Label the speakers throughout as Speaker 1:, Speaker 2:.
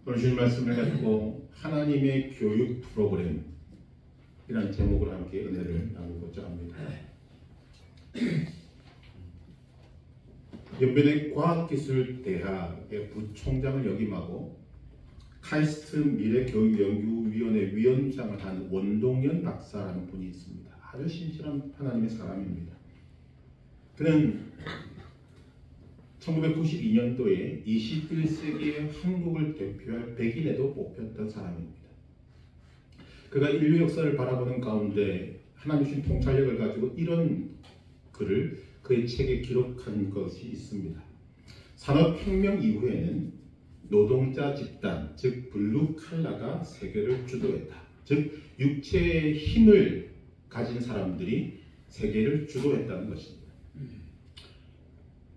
Speaker 1: 오늘 주신 말씀을 가지고 하나님의 교육 프로그램이라는 제목으로 함께 은혜를 나누고자 합니다. 연변의 과학기술대학의 부총장을 역임하고 카이스트 미래교육연구위원회 위원장을 한 원동현 박사라는 분이 있습니다. 아주 신실한 하나님의 사람입니다. 그는 1992년도에 21세기의 한국을 대표할 백인에도 뽑혔던 사람입니다. 그가 인류 역사를 바라보는 가운데 하나님 주신 통찰력을 가지고 이런 글을 그의 책에 기록한 것이 있습니다. 산업혁명 이후에는 노동자 집단, 즉 블루 칼라가 세계를 주도했다. 즉 육체의 힘을 가진 사람들이 세계를 주도했다는 것입니다.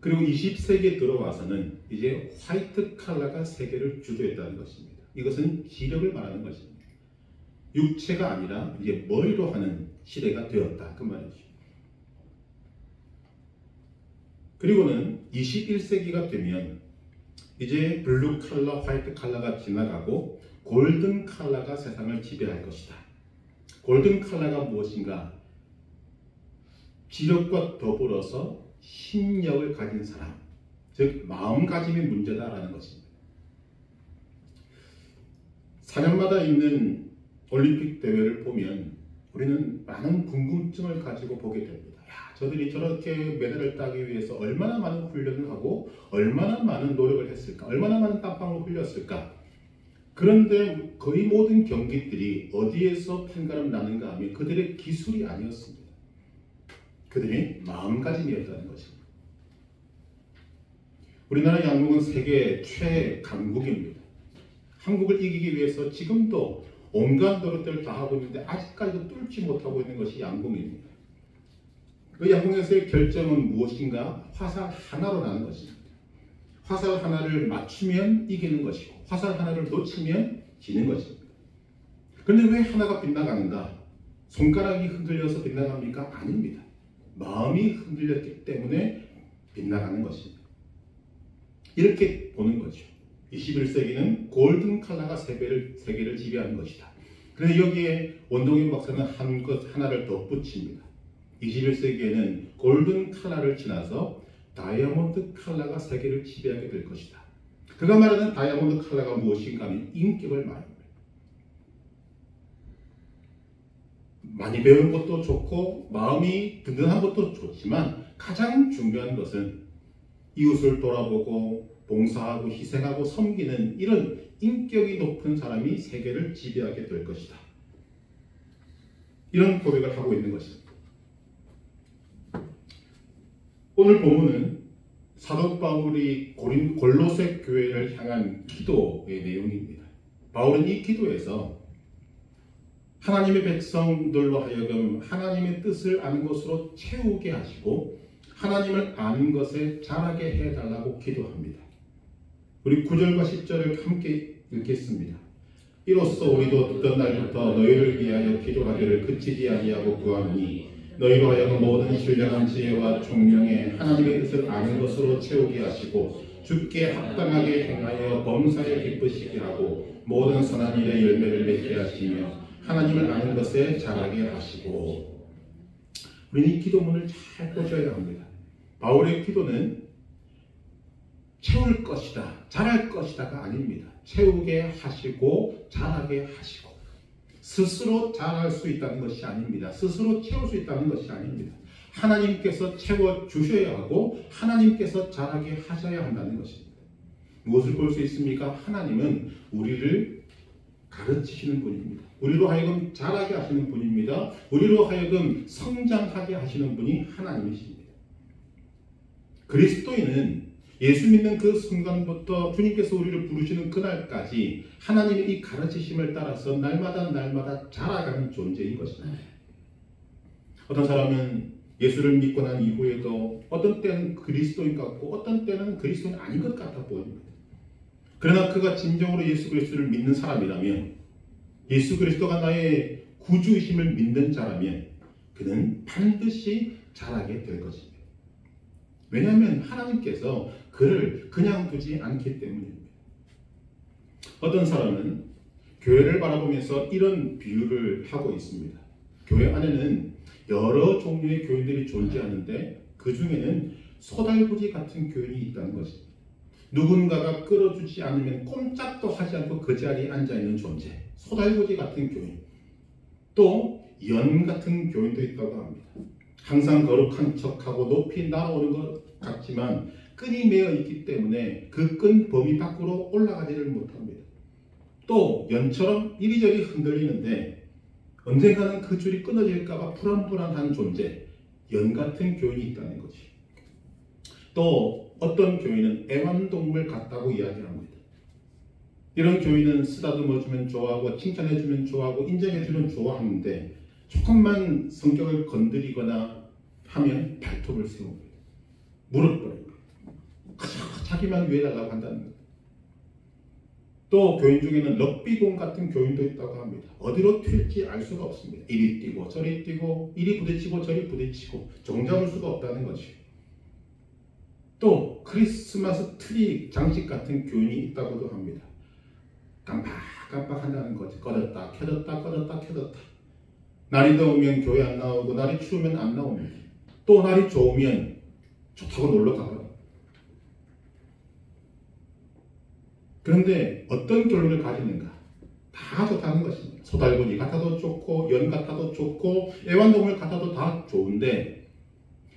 Speaker 1: 그리고 20세기에 들어와서는 이제 화이트 칼라가 세계를 주도했다는 것입니다. 이것은 지력을 말하는 것입니다. 육체가 아니라 이제 머리로 하는 시대가 되었다. 그 말이죠. 그리고는 21세기가 되면 이제 블루 칼라, 화이트 칼라가 지나가고 골든 칼라가 세상을 지배할 것이다. 골든 칼라가 무엇인가? 지력과 더불어서 심력을 가진 사람, 즉 마음가짐의 문제다라는 것입니다. 4년마다 있는 올림픽 대회를 보면 우리는 많은 궁금증을 가지고 보게 됩니다. 야, 저들이 저렇게 메달을 따기 위해서 얼마나 많은 훈련을 하고 얼마나 많은 노력을 했을까? 얼마나 많은 땀방울을 흘렸을까? 그런데 거의 모든 경기들이 어디에서 판가름 나는가 하면 그들의 기술이 아니었습니다. 그들이 마음가짐이었다는 것입니다. 우리나라 양궁은 세계 최강국입니다. 한국을 이기기 위해서 지금도 온갖 노력들을 다 하고 있는데 아직까지도 뚫지 못하고 있는 것이 양궁입니다. 그 양궁에서의 결정은 무엇인가? 화살 하나로 나는 것입니다. 화살 하나를 맞추면 이기는 것이고 화살 하나를 놓치면 지는 것입니다. 그런데 왜 하나가 빗나가는가? 손가락이 흔들려서 빗나갑니까? 아닙니다. 마음이 흔들렸기 때문에 빗나가는 것입니다. 이렇게 보는 거죠. 21세기는 골든 칼라가 세계를 지배하는 것이다. 그런데 여기에 원동현 박사는 하나를 덧붙입니다. 21세기에는 골든 칼라를 지나서 다이아몬드 칼라가 세계를 지배하게 될 것이다. 그가 말하는 다이아몬드 칼라가 무엇인가 하면 인격을 말합니다. 많이 배우는 것도 좋고 마음이 든든한 것도 좋지만 가장 중요한 것은 이웃을 돌아보고 봉사하고 희생하고 섬기는 이런 인격이 높은 사람이 세계를 지배하게 될 것이다. 이런 고백을 하고 있는 것입니다. 오늘 본문은 사도 바울이 골로새 교회를 향한 기도의 내용입니다. 바울은 이 기도에서 하나님의 백성들로 하여금 하나님의 뜻을 아는 것으로 채우게 하시고 하나님을 아는 것에 자라게 해달라고 기도합니다. 우리 9절과 10절을 함께 읽겠습니다. 이로써 우리도 듣던 날부터 너희를 위하여 기도하기를 그치지 아니하고 구하노니 너희로 하여금 모든 신령한 지혜와 총명에 하나님의 뜻을 아는 것으로 채우게 하시고 주께 합당하게 행하여 범사에 기쁘시게 하고 모든 선한 일의 열매를 맺게 하시며 하나님을 아는 것에 자라게 하시고. 우리는 이 기도문을 잘 보셔야 합니다. 바울의 기도는 채울 것이다, 자랄 것이다가 아닙니다. 채우게 하시고 자라게 하시고 스스로 자랄 수 있다는 것이 아닙니다. 스스로 채울 수 있다는 것이 아닙니다. 하나님께서 채워주셔야 하고 하나님께서 자라게 하셔야 한다는 것입니다. 무엇을 볼 수 있습니까? 하나님은 우리를 가르치시는 분입니다. 우리로 하여금 자라게 하시는 분입니다. 우리로 하여금 성장하게 하시는 분이 하나님이십니다. 그리스도인은 예수 믿는 그 순간부터 주님께서 우리를 부르시는 그날까지 하나님의 이 가르치심을 따라서 날마다 자라가는 존재인 것입니다. 어떤 사람은 예수를 믿고 난 이후에도 어떤 때는 그리스도인 같고 어떤 때는 그리스도인 아닌 것 같아 보입니다. 그러나 그가 진정으로 예수 그리스도를 믿는 사람이라면, 예수 그리스도가 나의 구주이심을 믿는 자라면 그는 반드시 자라게 될 것입니다. 왜냐하면 하나님께서 그를 그냥 두지 않기 때문입니다. 어떤 사람은 교회를 바라보면서 이런 비유를 하고 있습니다. 교회 안에는 여러 종류의 교인들이 존재하는데 그 중에는 소달구지 같은 교인이 있다는 것입니다. 누군가가 끌어주지 않으면 꼼짝도 하지 않고 그 자리에 앉아있는 존재, 소달구지 같은 교인. 또 연 같은 교인도 있다고 합니다. 항상 거룩한 척하고 높이 날아오는 것 같지만 끈이 매어 있기 때문에 그 끈 범위 밖으로 올라가지를 못합니다. 또 연처럼 이리저리 흔들리는데 언젠가는 그 줄이 끊어질까봐 불안불안한 존재, 연 같은 교인이 있다는 거지. 또 어떤 교인은 애완동물 같다고 이야기합니다. 이런 교인은 쓰다듬어주면 좋아하고 칭찬해주면 좋아하고 인정해주면 좋아하는데 조금만 성격을 건드리거나 하면 발톱을 세웁니다. 무릎 꿇습니다. 자기만 위해달라고 한다는 거예요. 또 교인 중에는 럭비공 같은 교인도 있다고 합니다. 어디로 튈지 알 수가 없습니다. 이리 뛰고 저리 뛰고 이리 부딪히고 저리 부딪히고 정잡을 수가 없다는 거지. 또 크리스마스 트리 장식 같은 교인이 있다고도 합니다. 깜빡깜빡 한다는 거지. 꺼졌다 켜졌다 꺼졌다 켜졌다. 날이 더우면 교회 안 나오고 날이 추우면 안 나옵니다. 또 날이 좋으면 좋다고 놀러 가거든요. 그런데 어떤 결론을 가지는가? 다 좋다는 것입니다. 소달구니 같아도 좋고 연 같아도 좋고 애완동물 같아도 다 좋은데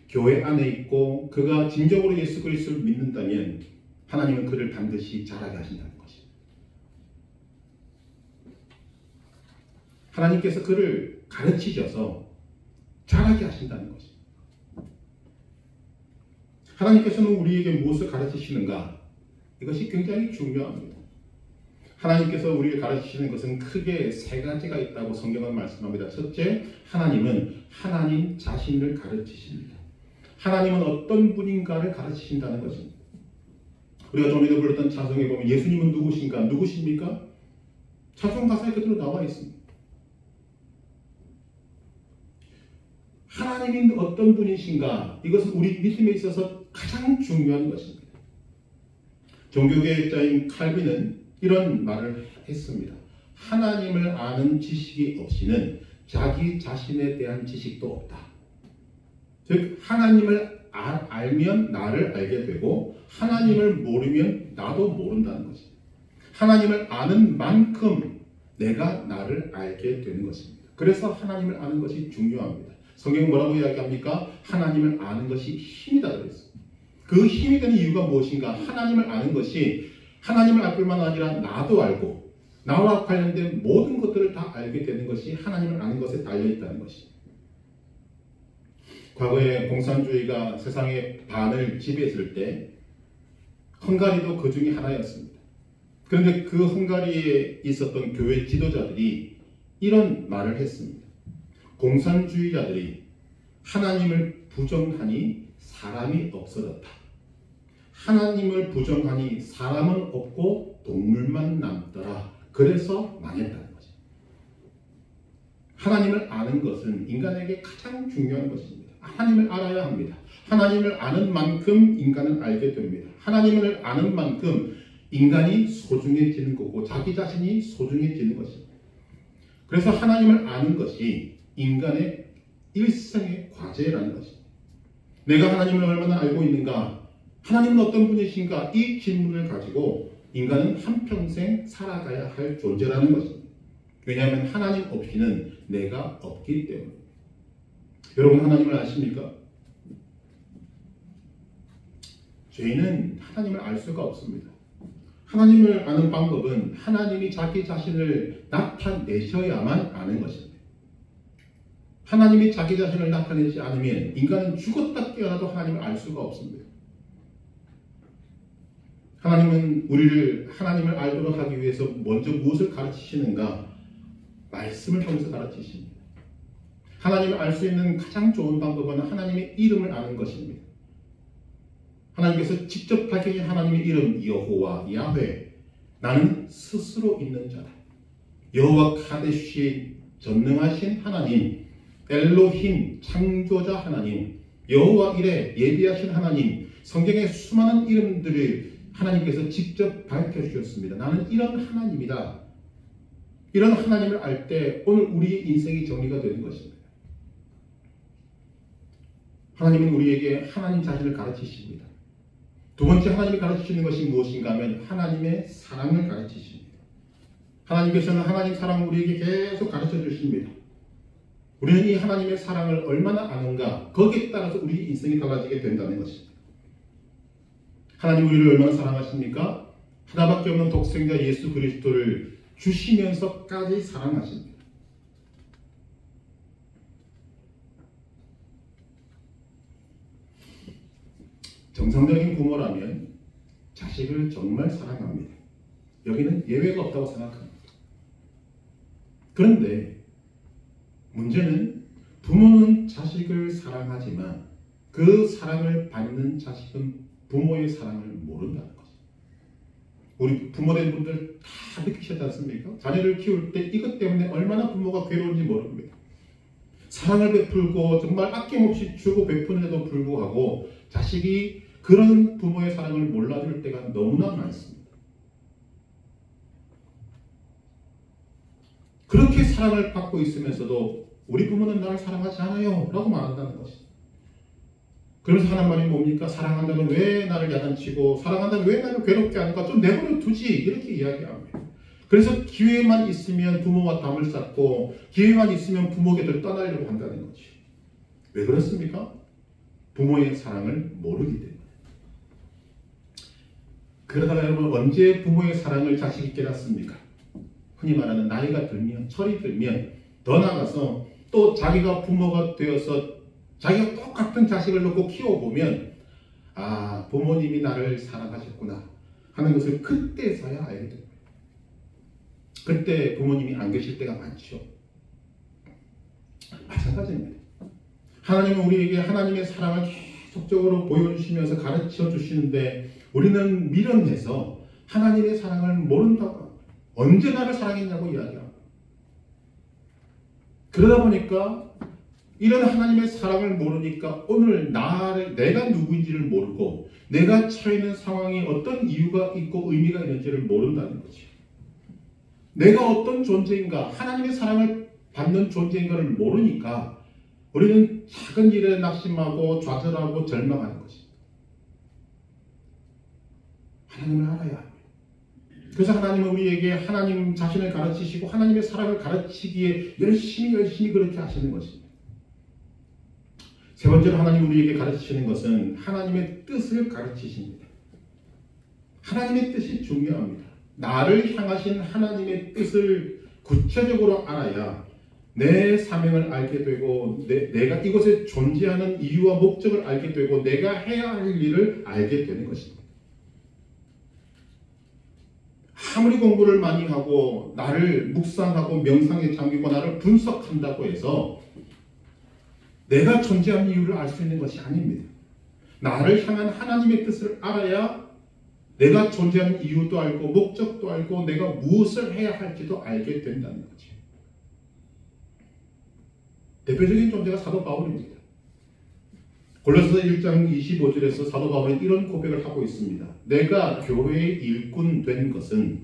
Speaker 1: 교회 안에 있고 그가 진정으로 예수 그리스도를 믿는다면 하나님은 그를 반드시 자라게 하신다는 것입니다. 하나님께서 그를 가르치셔서 자라게 하신다는 것입니다. 하나님께서는 우리에게 무엇을 가르치시는가? 이것이 굉장히 중요합니다. 하나님께서 우리를 가르치시는 것은 크게 세 가지가 있다고 성경은 말씀합니다. 첫째, 하나님은 하나님 자신을 가르치십니다. 하나님은 어떤 분인가를 가르치신다는 것입니다. 우리가 좀 전에 불렀던 찬송에 보면 예수님은 누구신가? 누구십니까? 찬송 가사에 그대로 나와 있습니다. 하나님이 어떤 분이신가? 이것은 우리 믿음에 있어서 가장 중요한 것입니다. 종교개혁자인 칼빈은 이런 말을 했습니다. 하나님을 아는 지식이 없이는 자기 자신에 대한 지식도 없다. 즉 하나님을 알면 나를 알게 되고 하나님을 모르면 나도 모른다는 것입니다. 하나님을 아는 만큼 내가 나를 알게 되는 것입니다. 그래서 하나님을 아는 것이 중요합니다. 성경은 뭐라고 이야기합니까? 하나님을 아는 것이 힘이다 그랬습니다. 그 힘이 되는 이유가 무엇인가? 하나님을 아는 것이 하나님을 알 뿐만 아니라 나도 알고 나와 관련된 모든 것들을 다 알게 되는 것이 하나님을 아는 것에 달려있다는 것입니다. 과거에 공산주의가 세상의 반을 지배했을 때 헝가리도 그 중에 하나였습니다. 그런데 그 헝가리에 있었던 교회 지도자들이 이런 말을 했습니다. 공산주의자들이 하나님을 부정하니 사람이 없어졌다. 하나님을 부정하니 사람은 없고 동물만 남더라. 그래서 망했다는 거죠. 하나님을 아는 것은 인간에게 가장 중요한 것입니다. 하나님을 알아야 합니다. 하나님을 아는 만큼 인간은 알게 됩니다. 하나님을 아는 만큼 인간이 소중해지는 거고 자기 자신이 소중해지는 것입니다. 그래서 하나님을 아는 것이 인간의 일생의 과제라는 것입니다. 내가 하나님을 얼마나 알고 있는가? 하나님은 어떤 분이신가? 이 질문을 가지고 인간은 한평생 살아가야 할 존재라는 것입니다. 왜냐하면 하나님 없이는 내가 없기 때문입니다. 여러분 하나님을 아십니까? 죄인은 하나님을 알 수가 없습니다. 하나님을 아는 방법은 하나님이 자기 자신을 나타내셔야만 아는 것입니다. 하나님이 자기 자신을 나타내지 않으면 인간은 죽었다 깨어나도 하나님을 알 수가 없습니다. 하나님은 우리를 하나님을 알도록 하기 위해서 먼저 무엇을 가르치시는가? 말씀을 통해서 가르치십니다. 하나님을 알 수 있는 가장 좋은 방법은 하나님의 이름을 아는 것입니다. 하나님께서 직접 밝히신 하나님의 이름 여호와, 야훼, 나는 스스로 있는 자다. 여호와 카데시, 전능하신 하나님, 엘로힘, 창조자 하나님, 여호와 이레, 예비하신 하나님, 성경의 수많은 이름들을 하나님께서 직접 밝혀주셨습니다. 나는 이런 하나님이다. 이런 하나님을 알 때 오늘 우리의 인생이 정리가 되는 것입니다. 하나님은 우리에게 하나님 자신을 가르치십니다. 두 번째 하나님이 가르치시는 것이 무엇인가 하면 하나님의 사랑을 가르치십니다. 하나님께서는 하나님 사랑을 우리에게 계속 가르쳐 주십니다. 우리는 이 하나님의 사랑을 얼마나 아는가 거기에 따라서 우리 인생이 달라지게 된다는 것입니다. 하나님 우리를 얼마나 사랑하십니까? 하나밖에 없는 독생자 예수 그리스도를 주시면서까지 사랑하십니다. 정상적인 부모라면 자식을 정말 사랑합니다. 여기는 예외가 없다고 생각합니다. 그런데 문제는 부모는 자식을 사랑하지만 그 사랑을 받는 자식은 부모의 사랑을 모른다는 것입니다. 우리 부모된 분들 다 느끼셨지 않습니까? 자녀를 키울 때 이것 때문에 얼마나 부모가 괴로운지 모릅니다. 사랑을 베풀고 정말 아낌없이 주고 베푸는데도 불구하고 자식이 그런 부모의 사랑을 몰라줄 때가 너무나 많습니다. 그렇게 사랑을 받고 있으면서도 우리 부모는 나를 사랑하지 않아요 라고 말한다는 것입니다. 그러면서 하는 말이 뭡니까? 사랑한다면 왜 나를 야단치고 사랑한다면 왜 나를 괴롭게 하는가? 좀 내버려 두지 이렇게 이야기합니다. 그래서 기회만 있으면 부모와 담을 쌓고 기회만 있으면 부모 곁을 떠나려고 한다는 거죠. 왜 그렇습니까? 부모의 사랑을 모르기 때문에. 그러다가 여러분 언제 부모의 사랑을 자식이 깨닫습니까? 흔히 말하는 나이가 들면 철이 들면 더 나아가서 또 자기가 부모가 되어서 자기가 똑같은 자식을 놓고 키워보면 아 부모님이 나를 사랑하셨구나 하는 것을 그때서야 알게 됩니다. 그때 부모님이 안 계실 때가 많죠. 마찬가지입니다. 하나님은 우리에게 하나님의 사랑을 계속적으로 보여주시면서 가르쳐 주시는데 우리는 미련해서 하나님의 사랑을 모른다고 합니다. 언제 나를 사랑했냐고 이야기합니다. 그러다 보니까 이런 하나님의 사랑을 모르니까 오늘 내가 누구인지를 모르고 내가 처해 있는 상황이 어떤 이유가 있고 의미가 있는지를 모른다는 거죠. 내가 어떤 존재인가 하나님의 사랑을 받는 존재인가를 모르니까 우리는 작은 일에 낙심하고 좌절하고 절망하는 것입니다. 하나님을 알아야 합니다. 그래서 하나님은 우리에게 하나님 자신을 가르치시고 하나님의 사랑을 가르치기에 열심히 그렇게 하시는 것입니다. 세 번째로 하나님 우리에게 가르치시는 것은 하나님의 뜻을 가르치십니다. 하나님의 뜻이 중요합니다. 나를 향하신 하나님의 뜻을 구체적으로 알아야 내 사명을 알게 되고 내가 이곳에 존재하는 이유와 목적을 알게 되고 내가 해야 할 일을 알게 되는 것입니다. 아무리 공부를 많이 하고 나를 묵상하고 명상에 잠기고 나를 분석한다고 해서 내가 존재하는 이유를 알 수 있는 것이 아닙니다. 나를 향한 하나님의 뜻을 알아야 내가 존재하는 이유도 알고 목적도 알고 내가 무엇을 해야 할지도 알게 된다는 거죠. 대표적인 존재가 사도 바울입니다. 골로새서 1장 25절에서 사도 바울은 이런 고백을 하고 있습니다. 내가 교회의 일꾼 된 것은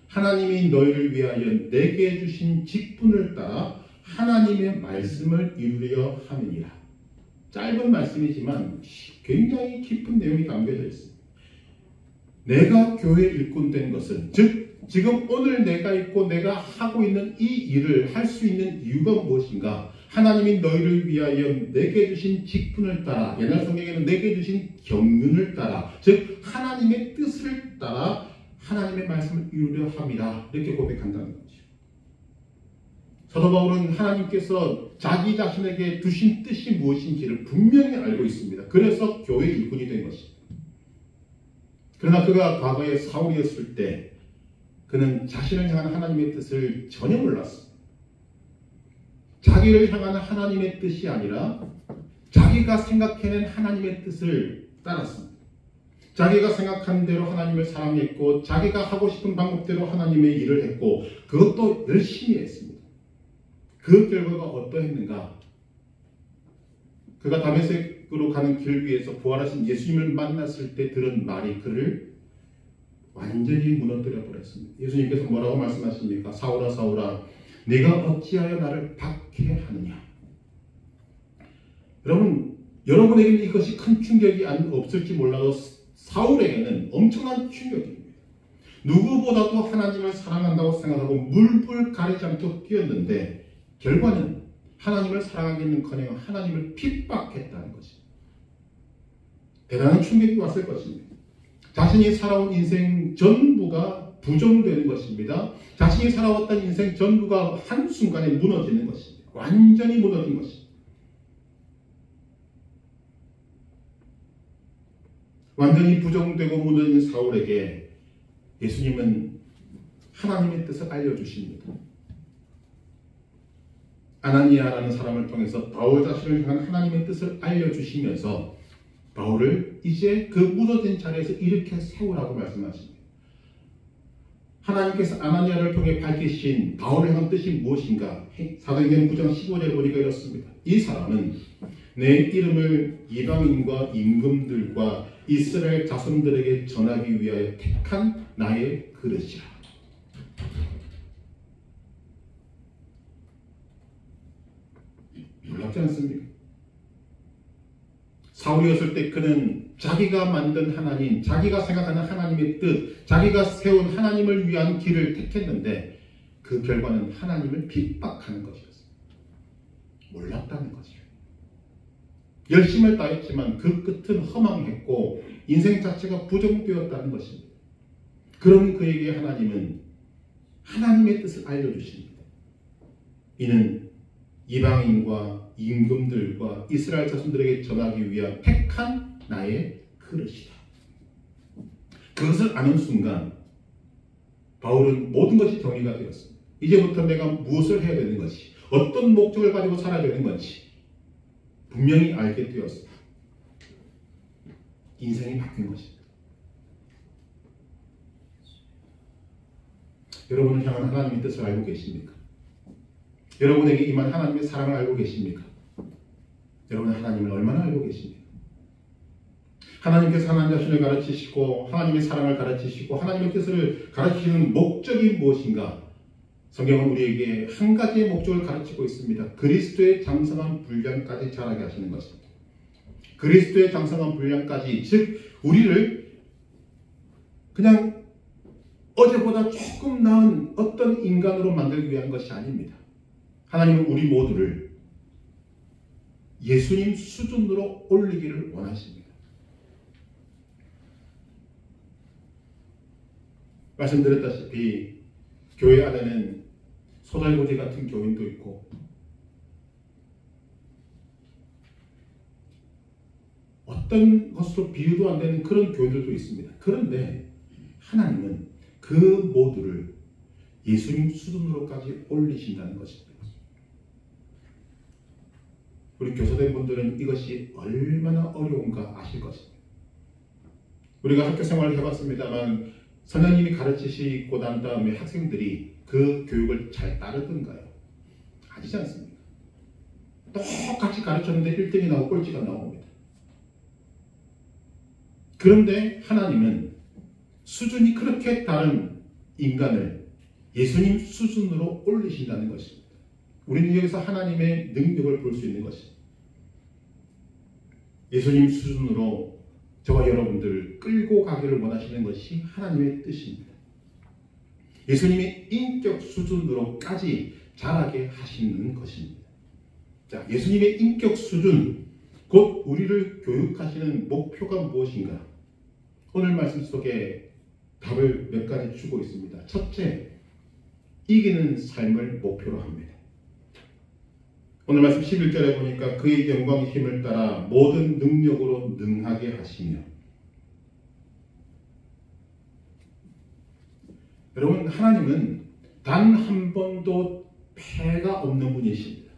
Speaker 1: 하나님이 너희를 위하여 내게 주신 직분을 따라 하나님의 말씀을 이루려 함이니라. 짧은 말씀이지만 굉장히 깊은 내용이 담겨져 있습니다. 내가 교회의 일꾼 된 것은 즉 지금 오늘 내가 있고 내가 하고 있는 이 일을 할 수 있는 이유가 무엇인가? 하나님이 너희를 위하여 내게 주신 직분을 따라 옛날 성경에는 내게 주신 경륜을 따라 즉 하나님의 뜻을 따라 하나님의 말씀을 이루려 함이라 이렇게 고백한다는 거죠. 사도 바울은 하나님께서 자기 자신에게 두신 뜻이 무엇인지를 분명히 알고 있습니다. 그래서 교회 일꾼이 된 것입니다. 그러나 그가 과거에 사울이었을 때 그는 자신을 향한 하나님의 뜻을 전혀 몰랐습니다. 자기를 향한 하나님의 뜻이 아니라 자기가 생각해낸 하나님의 뜻을 따랐습니다. 자기가 생각한 대로 하나님을 사랑했고 자기가 하고 싶은 방법대로 하나님의 일을 했고 그것도 열심히 했습니다. 그 결과가 어떠했는가? 그가 다메섹으로 가는 길 위에서 부활하신 예수님을 만났을 때 들은 말이 그를 완전히 무너뜨려 버렸습니다. 예수님께서 뭐라고 말씀하십니까? 사울아 사울아 네가 어찌하여 나를 박해하느냐. 여러분에게는 이것이 큰 충격이 없을지 몰라도 사울에게는 엄청난 충격입니다. 누구보다도 하나님을 사랑한다고 생각하고 물불 가리지 않고 뛰었는데 결과는 하나님을 사랑하기는커녕 하나님을 핍박했다는 것입니다. 대단한 충격이 왔을 것입니다. 자신이 살아온 인생 전부가 부정되는 것입니다. 자신이 살아왔던 인생 전부가 한순간에 무너지는 것입니다. 완전히 무너진 것입니다. 완전히 부정되고 무너진 사울에게 예수님은 하나님의 뜻을 알려주십니다. 아나니아라는 사람을 통해서 바울 자신을 향한 하나님의 뜻을 알려주시면서 바울을 이제 그 무너진 자리에서 일으켜 세우라고 말씀하십니다. 하나님께서 아나니아를 통해 밝히신 바울을 향한 뜻이 무엇인가? 사도행전 9장 15절에 보니까 이렇습니다. 이 사람은 내 이름을 이방인과 임금들과 이스라엘 자손들에게 전하기 위하여 택한 나의 그릇이라. 놀랍지 않습니까? 사울이었을 때 그는 자기가 만든 하나님, 자기가 생각하는 하나님의 뜻, 자기가 세운 하나님을 위한 길을 택했는데 그 결과는 하나님을 핍박하는 것이었습니다. 몰랐다는 것이죠. 열심을 다했지만 그 끝은 허망했고 인생 자체가 부정되었다는 것입니다. 그런 그에게 하나님은 하나님의 뜻을 알려주십니다. 이는 이방인과 임금들과 이스라엘 자손들에게 전하기 위한 택한 나의 그릇이다. 그것을 아는 순간 바울은 모든 것이 정리가 되었습니다. 이제부터 내가 무엇을 해야 되는 것이, 어떤 목적을 가지고 살아야 되는 건지 분명히 알게 되었습니다. 인생이 바뀐 것입니다. 여러분을 향한 하나님의 뜻을 알고 계십니까? 여러분에게 임한 하나님의 사랑을 알고 계십니까? 여러분은 하나님을 얼마나 알고 계십니까? 하나님께서 하나님 자신을 가르치시고 하나님의 사랑을 가르치시고 하나님의 뜻을 가르치시는 목적이 무엇인가? 성경은 우리에게 한 가지의 목적을 가르치고 있습니다. 그리스도의 장성한 분량까지 자라게 하시는 것입니다. 그리스도의 장성한 분량까지, 즉 우리를 그냥 어제보다 조금 나은 어떤 인간으로 만들기 위한 것이 아닙니다. 하나님은 우리 모두를 예수님 수준으로 올리기를 원하십니다. 말씀드렸다시피 교회 안에는 소달고지 같은 교인도 있고 어떤 것으로 비유도 안 되는 그런 교인들도 있습니다. 그런데 하나님은 그 모두를 예수님 수준으로까지 올리신다는 것입니다. 우리 교사된 분들은 이것이 얼마나 어려운가 아실 것입니다. 우리가 학교 생활을 해봤습니다만 선생님이 가르치시고 난 다음에 학생들이 그 교육을 잘 따르던가요? 아니지 않습니까? 똑같이 가르쳤는데 1등이 나오고 꼴찌가 나옵니다. 그런데 하나님은 수준이 그렇게 다른 인간을 예수님 수준으로 올리신다는 것입니다. 우리는 여기서 하나님의 능력을 볼 수 있는 것입니다. 예수님 수준으로 저와 여러분들을 끌고 가기를 원하시는 것이 하나님의 뜻입니다. 예수님의 인격 수준으로까지 자라게 하시는 것입니다. 자, 예수님의 인격 수준, 곧 우리를 교육하시는 목표가 무엇인가? 오늘 말씀 속에 답을 몇 가지 주고 있습니다. 첫째, 이기는 삶을 목표로 합니다. 오늘 말씀 11절에 보니까 그의 영광의 힘을 따라 모든 능력으로 능하게 하시며, 여러분, 하나님은 단 한 번도 패가 없는 분이십니다.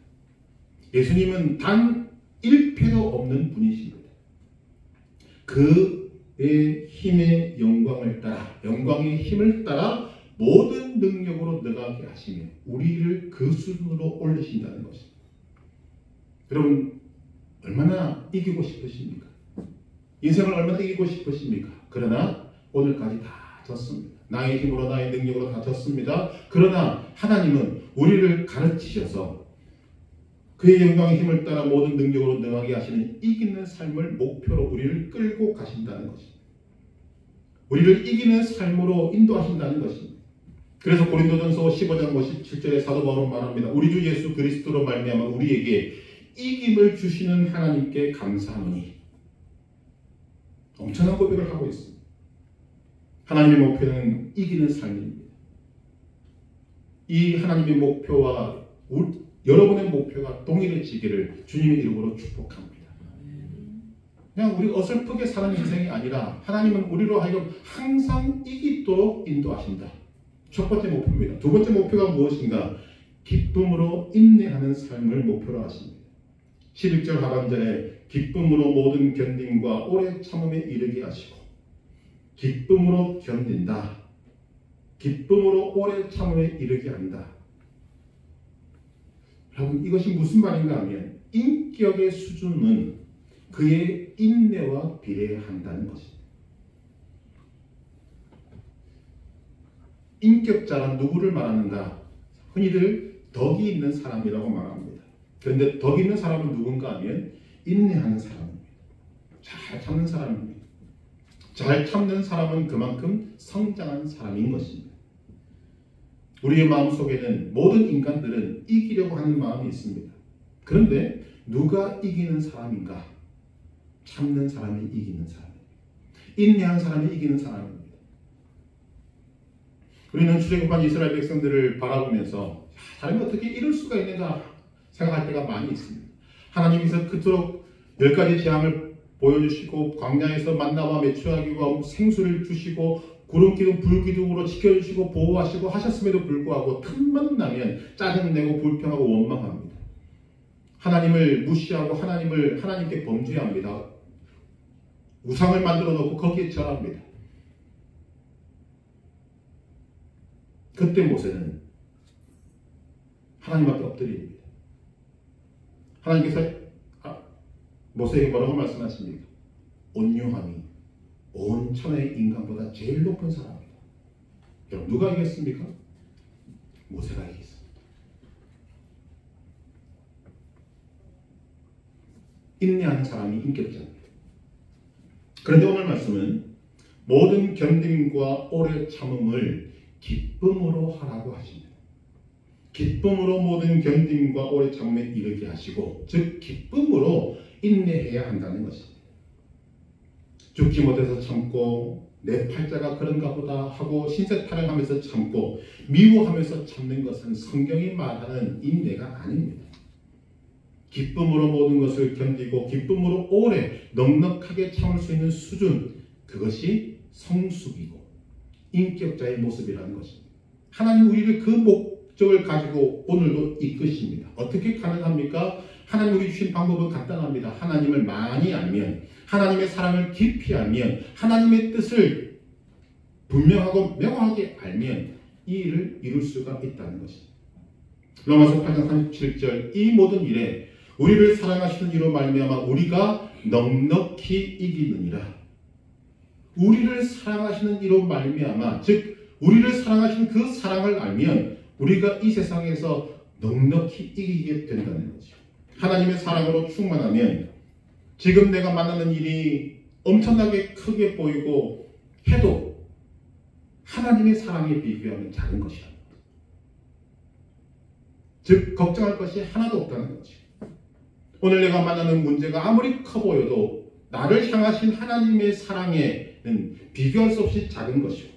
Speaker 1: 예수님은 단 1패도 없는 분이십니다. 그의 힘의 영광을 따라, 영광의 힘을 따라 모든 능력으로 능하게 하시며 우리를 그 수준으로 올리신다는 것입니다. 여러분, 얼마나 이기고 싶으십니까? 인생을 얼마나 이기고 싶으십니까? 그러나 오늘까지 다 졌습니다. 나의 힘으로 나의 능력으로 다 졌습니다. 그러나 하나님은 우리를 가르치셔서 그의 영광의 힘을 따라 모든 능력으로 능하게 하시는 이기는 삶을 목표로 우리를 끌고 가신다는 것입니다. 우리를 이기는 삶으로 인도하신다는 것입니다. 그래서 고린도전서 15장 57절에 사도 바울은 말합니다. 우리 주 예수 그리스도로 말미암아 우리에게 이김을 주시는 하나님께 감사하노니. 엄청난 고백을 하고 있습니다. 하나님의 목표는 이기는 삶입니다. 이 하나님의 목표와 여러분의 목표가 동일해지기를 주님의 이름으로 축복합니다. 그냥 우리 어설프게 사는 인생이 아니라 하나님은 우리로 하여금 항상 이기도록 인도하신다. 첫 번째 목표입니다. 두 번째 목표가 무엇인가? 기쁨으로 인내하는 삶을 목표로 하십니다. 11절 하반절에 기쁨으로 모든 견딤과 오래 참음에 이르게 하시고, 기쁨으로 견딘다. 기쁨으로 오래 참음에 이르게 한다. 여러분, 이것이 무슨 말인가 하면 인격의 수준은 그의 인내와 비례한다는 것입니다. 인격자란 누구를 말하는가? 흔히들 덕이 있는 사람이라고 말합니다. 그런데 덕 있는 사람은 누군가 하면 인내하는 사람입니다. 잘 참는 사람입니다. 잘 참는 사람은 그만큼 성장한 사람인 것입니다. 우리의 마음속에는 모든 인간들은 이기려고 하는 마음이 있습니다. 그런데 누가 이기는 사람인가? 참는 사람이 이기는 사람입니다. 인내하는 사람이 이기는 사람입니다. 우리는 출애굽한 이스라엘 백성들을 바라보면서 하나님 어떻게 이럴 수가 있는가 생각할 때가 많이 있습니다. 하나님께서 그토록 10가지 재앙을 보여주시고 광야에서 만나와 메추라기와 생수를 주시고 구름 기둥 불 기둥으로 지켜주시고 보호하시고 하셨음에도 불구하고 틈만 나면 짜증내고 불평하고 원망합니다. 하나님을 무시하고 하나님께 범죄합니다. 우상을 만들어 놓고 거기에 절합니다. 그때 모세는 하나님 앞에 엎드립니다. 하나님께서 모세에게 뭐라고 말씀하십니까? 온유함이 온 천하의 인간보다 제일 높은 사람이다. 여러분, 누가 이겼습니까? 모세가 이겼습니다. 인내하는 사람이 인격자입니다. 그런데 오늘 말씀은 모든 견딤과 오래 참음을 기쁨으로 하라고 하십니다. 기쁨으로 모든 견딤과 오래 참음에 이르게 하시고, 즉 기쁨으로 인내해야 한다는 것입니다. 죽지 못해서 참고 내 팔자가 그런가 보다 하고 신세 타령하면서 참고 미워하면서 참는 것은 성경이 말하는 인내가 아닙니다. 기쁨으로 모든 것을 견디고 기쁨으로 오래 넉넉하게 참을 수 있는 수준, 그것이 성숙이고 인격자의 모습이라는 것입니다. 하나님 우리를 그 목적을 가지고 오늘도 이끄십니다. 어떻게 가능합니까? 하나님 우리 주신 방법은 간단합니다. 하나님을 많이 알면, 하나님의 사랑을 깊이 알면, 하나님의 뜻을 분명하고 명확하게 알면 이 일을 이룰 수가 있다는 것입니다. 로마서 8장 37절, 이 모든 일에 우리를 사랑하시는 이로 말미암아 우리가 넉넉히 이기느니라. 우리를 사랑하시는 이로 말미암아, 즉 우리를 사랑하시는 그 사랑을 알면 우리가 이 세상에서 넉넉히 이기게 된다는 거죠. 하나님의 사랑으로 충만하면 지금 내가 만나는 일이 엄청나게 크게 보이고 해도 하나님의 사랑에 비교하면 작은 것이다. 즉 걱정할 것이 하나도 없다는 거죠. 오늘 내가 만나는 문제가 아무리 커 보여도 나를 향하신 하나님의 사랑에는 비교할 수 없이 작은 것이고,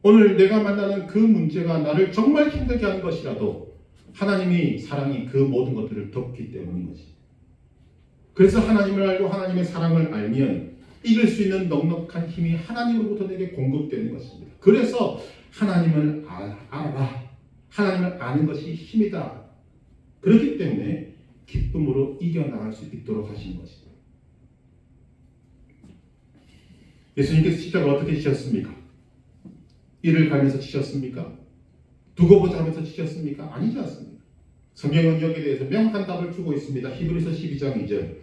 Speaker 1: 오늘 내가 만나는 그 문제가 나를 정말 힘들게 하는 것이라도 하나님의 사랑이 그 모든 것들을 덮기 때문인 것입니다. 그래서 하나님을 알고 하나님의 사랑을 알면 이길 수 있는 넉넉한 힘이 하나님으로부터 내게 공급되는 것입니다. 그래서 하나님을 알아. 하나님을 아는 것이 힘이다. 그렇기 때문에 기쁨으로 이겨나갈 수 있도록 하신 것입니다. 예수님께서 십자가를 어떻게 지셨습니까? 이를 갈면서 지셨습니까? 두고 보자 하면서 지셨습니까? 아니지 않습니까? 성경은 여기에 대해서 명확한 답을 주고 있습니다. 히브리서 12장 2절,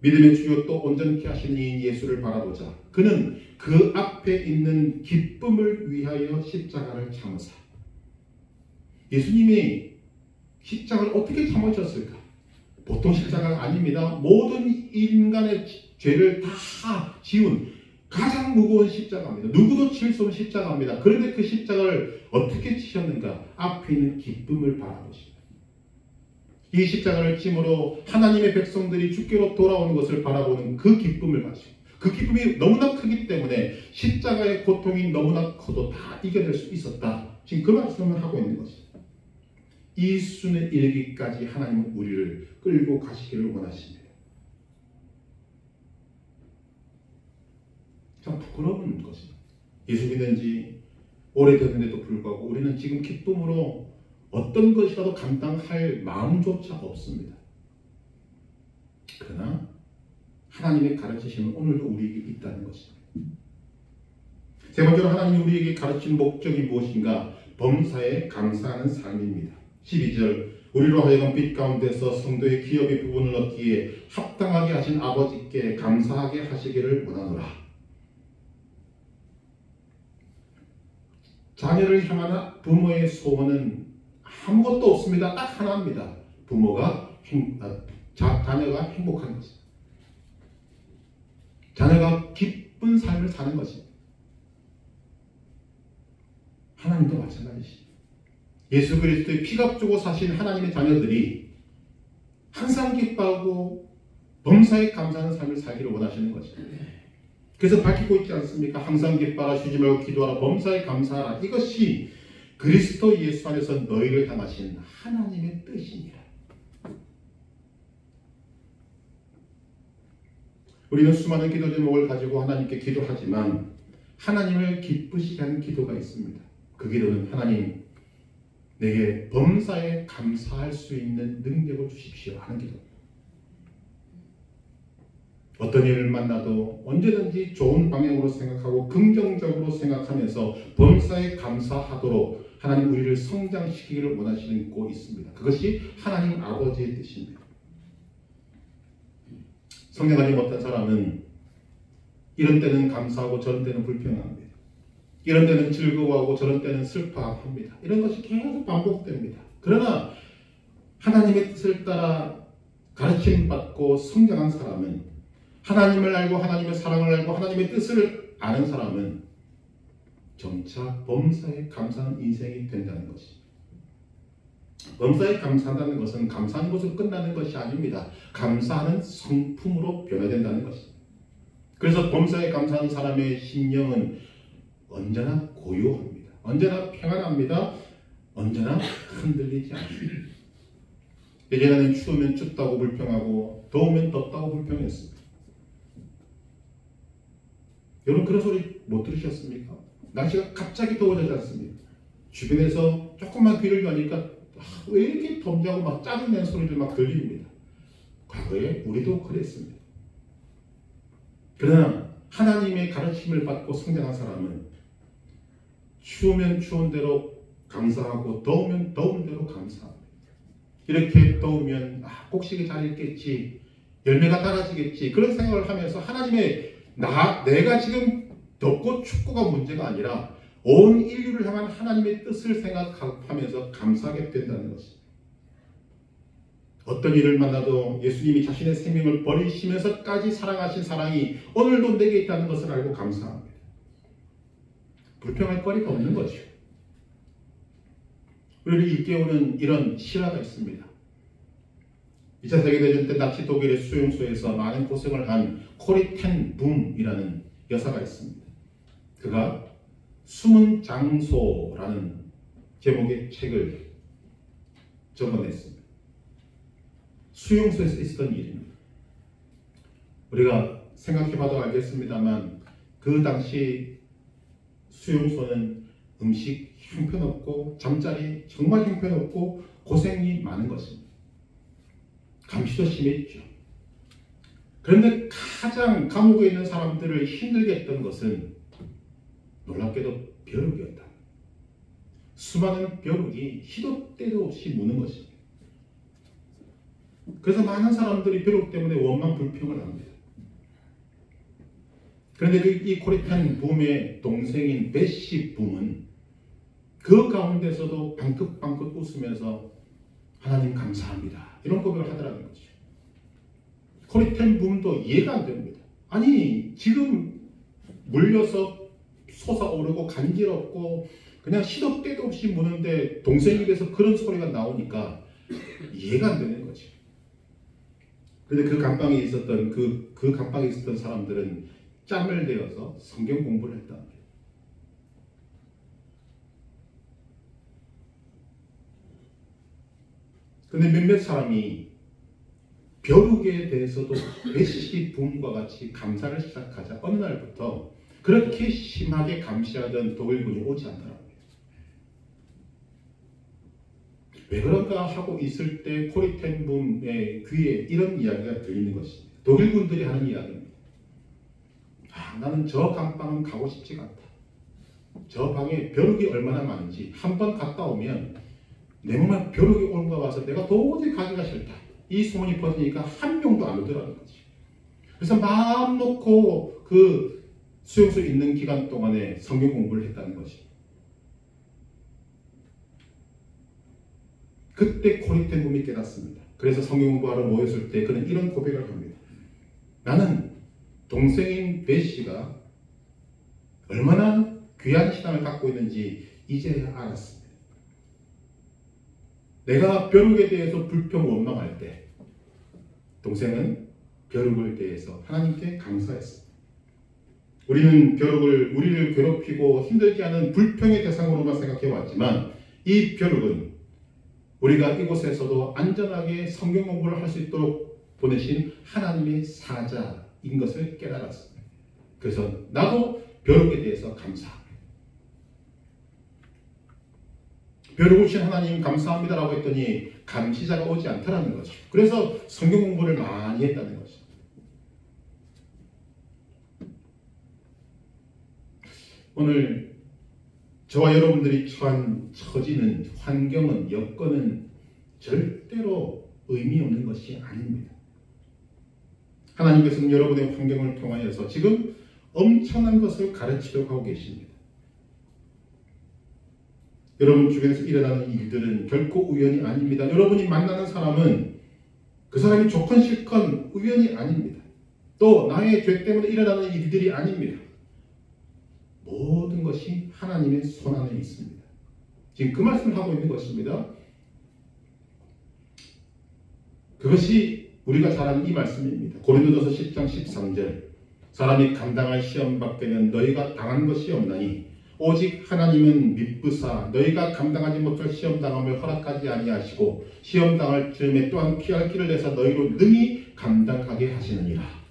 Speaker 1: 믿음의 주요 또 온전케 하시는 이인 예수를 바라보자. 그는 그 앞에 있는 기쁨을 위하여 십자가를 참으사. 예수님이 십자가를 어떻게 참으셨을까? 보통 십자가가 아닙니다. 모든 인간의 죄를 다 지운 가장 무거운 십자가입니다. 누구도 칠 수 없는 십자가입니다. 그런데 그 십자가를 어떻게 치셨는가? 앞에 있는 기쁨을 바라보십니다. 이 십자가를 짐으로 하나님의 백성들이 주께로 돌아오는 것을 바라보는 그 기쁨을 가지고, 그 기쁨이 너무나 크기 때문에 십자가의 고통이 너무나 커도 다 이겨낼 수 있었다. 지금 그 말씀을 하고 있는 것입니다. 이 수준에 이르기까지 하나님은 우리를 끌고 가시기를 원하십니다. 참 부끄러운 것입니다. 예수 믿은 지 오래됐는데도 불구하고 우리는 지금 기쁨으로 어떤 것이라도 감당할 마음조차 없습니다. 그러나 하나님의 가르치심은 오늘도 우리에게 있다는 것입니다. 세 번째로 하나님이 우리에게 가르친 목적이 무엇인가? 범사에 감사하는 삶입니다. 12절 우리로 하여금 빛 가운데서 성도의 기업의 부분을 얻기에 합당하게 하신 아버지께 감사하게 하시기를 원하노라. 자녀를 향한 부모의 소원은 아무것도 없습니다. 딱 하나입니다. 자녀가 행복한 것입니다. 자녀가 기쁜 삶을 사는 것입니다. 하나님도 마찬가지입니다. 예수 그리스도의 피값 주고 사신 하나님의 자녀들이 항상 기뻐하고 범사에 감사하는 삶을 살기를 원하시는 것입니다. 그래서 밝히고 있지 않습니까? 항상 기뻐하라, 쉬지 말고 기도하라, 범사에 감사하라. 이것이 그리스도 예수 안에서 너희를 향하신 하나님의 뜻이니라. 우리는 수많은 기도 제목을 가지고 하나님께 기도하지만 하나님을 기쁘시게 하는 기도가 있습니다. 그 기도는 하나님 내게 범사에 감사할 수 있는 능력을 주십시오 하는 기도입니다. 어떤 일을 만나도 언제든지 좋은 방향으로 생각하고 긍정적으로 생각하면서 범사에 감사하도록 하나님 우리를 성장시키기를 원하시는 곳이 있습니다. 그것이 하나님 아버지의 뜻입니다. 성장하지 못한 사람은 이런 때는 감사하고 저런 때는 불평합니다. 이런 때는 즐거워하고 저런 때는 슬퍼합니다. 이런 것이 계속 반복됩니다. 그러나 하나님의 뜻을 따라 가르침받고 성장한 사람은, 하나님을 알고 하나님의 사랑을 알고 하나님의 뜻을 아는 사람은 점차 범사에 감사하는 인생이 된다는 것입니다. 범사에 감사한다는 것은 감사하는 것으로 끝나는 것이 아닙니다. 감사하는 성품으로 변화된다는 것입니다. 그래서 범사에 감사하는 사람의 심령은 언제나 고요합니다. 언제나 평안합니다. 언제나 흔들리지 않습니다. 예전에는 추우면 춥다고 불평하고 더우면 덥다고 불평했습니다. 여러분 그런 소리 못 들으셨습니까? 날씨가 갑자기 더워지지 않습니까? 주변에서 조금만 귀를 여니까 왜 이렇게 덥냐고 막 짜증내는 소리들 막 들립니다. 과거에 우리도 그랬습니다. 그러나 하나님의 가르침을 받고 성장한 사람은 추우면 추운 대로 감사하고 더우면 더운 대로 감사합니다. 이렇게 더우면 곡식이 잘 익겠지, 열매가 달아지겠지, 그런 생각을 하면서 하나님의 내가 지금 덥고 춥고가 문제가 아니라 온 인류를 향한 하나님의 뜻을 생각하면서 감사하게 된다는 것입니다. 어떤 일을 만나도 예수님이 자신의 생명을 버리시면서까지 사랑하신 사랑이 오늘도 내게 있다는 것을 알고 감사합니다. 불평할 거리가 없는 거죠. 우리를 일깨우는 이런 실화가 있습니다. 2차 세계대전 때 나치 독일의 수용소에서 많은 고생을 한 코리 텐 붐이라는 여사가 있습니다. 그가 숨은 장소라는 제목의 책을 적어냈습니다. 수용소에서 있었던 일입니다. 우리가 생각해봐도 알겠습니다만 그 당시 수용소는 음식 형편없고 잠자리 정말 형편없고 고생이 많은 것입니다. 감시도 심했죠. 그런데 가장 감옥에 있는 사람들을 힘들게 했던 것은 놀랍게도 벼룩이었다. 수많은 벼룩이 시도 때도 없이 무는 것입니다. 그래서 많은 사람들이 벼룩 때문에 원망 불평을 합니다. 그런데 이 코리탄 붐의 동생인 베시 붐은 그 가운데서도 방긋방긋 웃으면서 하나님 감사합니다, 이런 고백을 하더라는 거죠. 코리탄 붐도 이해가 안 됩니다. 아니, 지금 물려서 솟아오르고 간지럽고 그냥 시도 때도 없이 무는데 동생 입에서 그런 소리가 나오니까 이해가 안 되는 거죠. 그런데 그 감방에 있었던 그 감방에 있었던 사람들은 짬을 내어서 성경 공부를 했단 말이에요. 그런데 몇몇 사람이 벼룩에 대해서도 베시 붐과 같이 감사를 시작하자 어느 날부터 그렇게 심하게 감시하던 독일군이 오지 않더라고요. 왜 그런가 하고 있을 때 코리탄 붐의 귀에 이런 이야기가 들리는 것입니다. 독일군들이 하는 이야기입니다. 나는 저 감방은 가고 싶지가 않다. 저 방에 벼룩이 얼마나 많은지 한번 갔다 오면 내 몸에 벼룩이 올까 봐서 내가 도저히 가기가 싫다. 이 소문이 퍼지니까 한 명도 안 오더라는 거지. 그래서 마음 놓고 그 수용소 있는 기간 동안에 성경 공부를 했다는 것이. 그때 코리탄 붐이 깨닫습니다. 그래서 성경 공부하러 모였을 때 그는 이런 고백을 합니다. 나는 동생인 베시가 얼마나 귀한 신앙을 갖고 있는지 이제야 알았습니다. 내가 벼룩에 대해서 불평 원망할 때 동생은 벼룩을 대해서 하나님께 감사했습니다. 우리는 벼룩을 우리를 괴롭히고 힘들게 하는 불평의 대상으로만 생각해 왔지만 이 벼룩은 우리가 이곳에서도 안전하게 성경 공부를 할 수 있도록 보내신 하나님의 사자인 것을 깨달았습니다. 그래서 나도 벼룩에 대해서 감사합니다. 벼룩을 주신 하나님 감사합니다라고 했더니 감시자가 오지 않다라는 거죠. 그래서 성경 공부를 많이 했다는 거죠. 오늘 저와 여러분들이 처한 처지는, 환경은, 여건은 절대로 의미 없는 것이 아닙니다. 하나님께서는 여러분의 환경을 통하여서 지금 엄청난 것을 가르치려고 하고 계십니다. 여러분 주변에서 일어나는 일들은 결코 우연이 아닙니다. 여러분이 만나는 사람은 그 사람이 좋건 싫건 우연이 아닙니다. 또 나의 죄 때문에 일어나는 일들이 아닙니다. 모든 것이 하나님의 손 안에 있습니다. 지금 그 말씀을 하고 있는 것입니다. 그것이 우리가 잘 아는 이 말씀입니다. 고린도전서 10장 13절 사람이 감당할 시험 밖에는 너희가 당한 것이 없나니 오직 하나님은 미쁘사 너희가 감당하지 못할 시험 당함을 허락하지 아니하시고 시험 당할 즈음에 또한 피할 길을 내사 너희로 능히 감당하게 하시느니라.